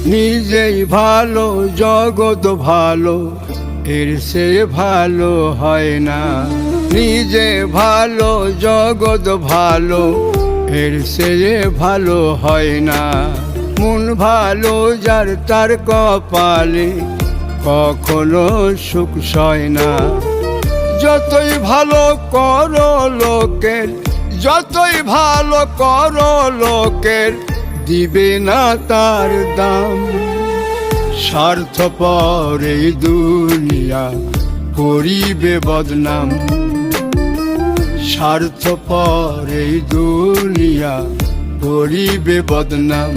নিজেই ভালো জগৎ ভালো, এর সে ভালো হয় না। নিজে ভালো জগৎ ভালো, এর সে ভালো হয় না। মন ভালো যার তার কপালে কখনো সুখ সয় না। যতই ভালো করো লোকের, যতই ভালো করো লোকের, দিবে না তার দাম। স্বার্থপর এই দুনিয়া করিবে বদনাম। স্বার্থপর এই দুনিয়া করিবে বদনাম।